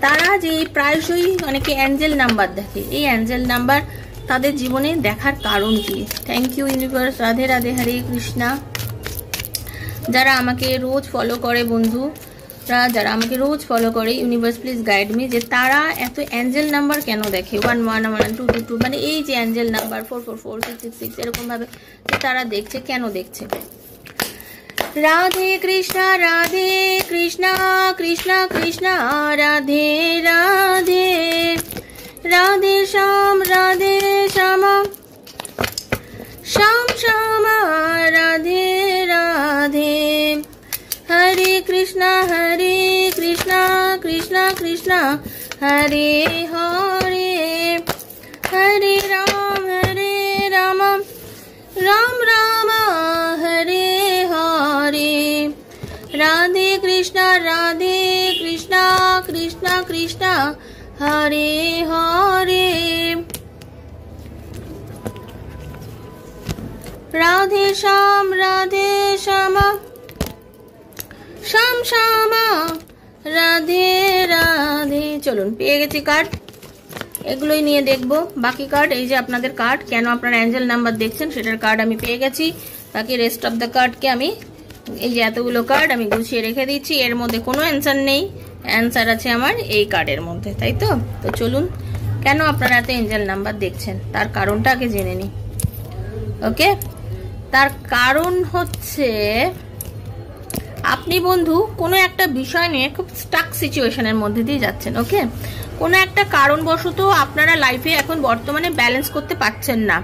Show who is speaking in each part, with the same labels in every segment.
Speaker 1: তারা যে প্রায়শই অনেকে অ্যাঞ্জেল নাম্বার দেখে, এই অ্যাঞ্জেল নাম্বার তাদের জীবনে দেখার কারণ কি? Thank you universe, Radhe Radhe, Hare Krishna. যারা আমাকে রোজ ফলো করে বন্ধুরা, যারা আমাকে রোজ ফলো করে, ইউনিভার্স প্লিজ গাইড মি, যে তারা এত অ্যাঞ্জেল নাম্বার কেন দেখে, 1111222, মানে এই যে অ্যাঞ্জেল নাম্বার 444666 এরকম ভাবে তারা দেখছে, কেন দেখছে? রাধে কৃষ্ণা কৃষ্ণা কৃষ্ণা রাধে রাধে, রাধে শ্যাম শ্যাম শ্যাম রাধে রাধে, হরে কৃষ্ণা কৃষ্ণা কৃষ্ণা হরে হরে, হরে রাম রাম রাম হরে হরে, রাধে কৃষ্ণা কৃষ্ণা কৃষ্ণা হরে হরে, রাধে শ্যাম শ্যাম শ্যাম রাধে রাধে। চলুন, পেয়ে গেছি কার্ড, এগুলোই নিয়ে দেখবো বাকি কার্ড। এই যে আপনাদের কার্ড, কেন আপনারা অ্যাঞ্জেল নাম্বার দেখছেন সেটার কার্ড আমি পেয়ে গেছি। বাকি রেস্ট অফ দ্য কার্ডকে আমি, এই যে এতগুলো কার্ড আমি গুছিয়ে রেখে দিচ্ছি, এর মধ্যে কোনো অ্যান্সার নেই, অ্যান্সার আছে আমার এই কার্ডের মধ্যে, তাই তো? তো চলুন, কেন আপনারা এত অ্যাঞ্জেল নাম্বার দেখছেন তার কারণটা আগে জেনে নিই। ওকে, তার কারণ হচ্ছে আপনি বন্ধু কোনো একটা বিষয় নিয়ে খুব স্টাক সিচুয়েশনের মধ্যে দিয়ে যাচ্ছেন। ওকে, কোনো একটা কারণবশত আপনারা লাইফে এখন বর্তমানে ব্যালেন্স করতে পারছেন না,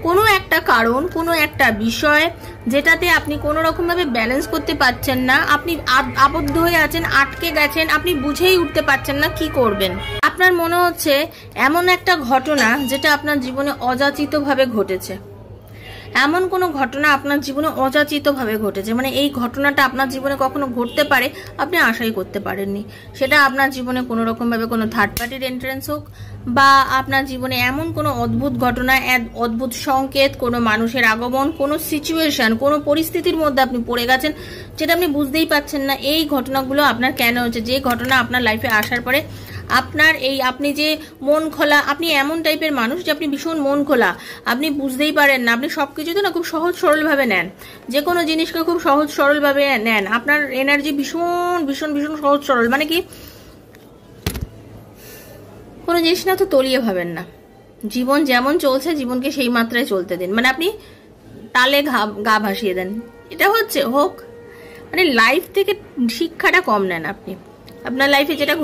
Speaker 1: কোনো একটা কারণ, কোনো একটা বিষয় যেটাতে আপনি কোনো রকম ভাবে ব্যালেন্স করতে পারছেন না, আপনি আবদ্ধ হয়ে আছেন, আটকে গেছেন, আপনি বুঝেই উঠতে পারছেন না কি করবেন। আপনার মনে হচ্ছে এমন একটা ঘটনা যেটা আপনার জীবনে অযাচিতভাবে ঘটেছে, এমন কোনো ঘটনা আপনার জীবনে অযাচিতভাবে ঘটেছে, মানে এই ঘটনাটা আপনার জীবনে কখনো ঘটতে পারে আপনি আশাই করতে পারেননি। সেটা আপনার জীবনে কোনো রকমভাবে কোনো থার্ড পার্টির এন্ট্রেন্স হোক, বা আপনার জীবনে এমন কোনো অদ্ভুত ঘটনা, অদ্ভুত সংকেত, কোনো মানুষের আগমন, কোনো সিচুয়েশন, কোনো পরিস্থিতির মধ্যে আপনি পড়ে গেছেন যেটা আপনি বুঝতেই পারছেন না এই ঘটনাগুলো আপনার কেন হচ্ছে। যে ঘটনা আপনার লাইফে আসার পরে আপনার এই, আপনি যে মন খোলা, আপনি এমন টাইপের মানুষ যে আপনি ভীষণ মন খোলা, আপনি বুঝতেই পারেন না, আপনি সবকিছুতে না খুব সহজ সরলভাবে নেন, যে কোনো জিনিসকে খুব সহজ সরলভাবে নেন, আপনার এনার্জি ভীষণ ভীষণ ভীষণ সহজ সরল, মানে কি কোনো জিনিস না তো তলিয়ে ভাবেন না, জীবন যেমন চলছে জীবনকে সেই মাত্রায় চলতে দিন, মানে আপনি তালে গা ভাসিয়ে দেন, এটা হচ্ছে হোক, মানে লাইফ থেকে শিক্ষাটা কম নেন আপনি, আপনার লাইফে যেটা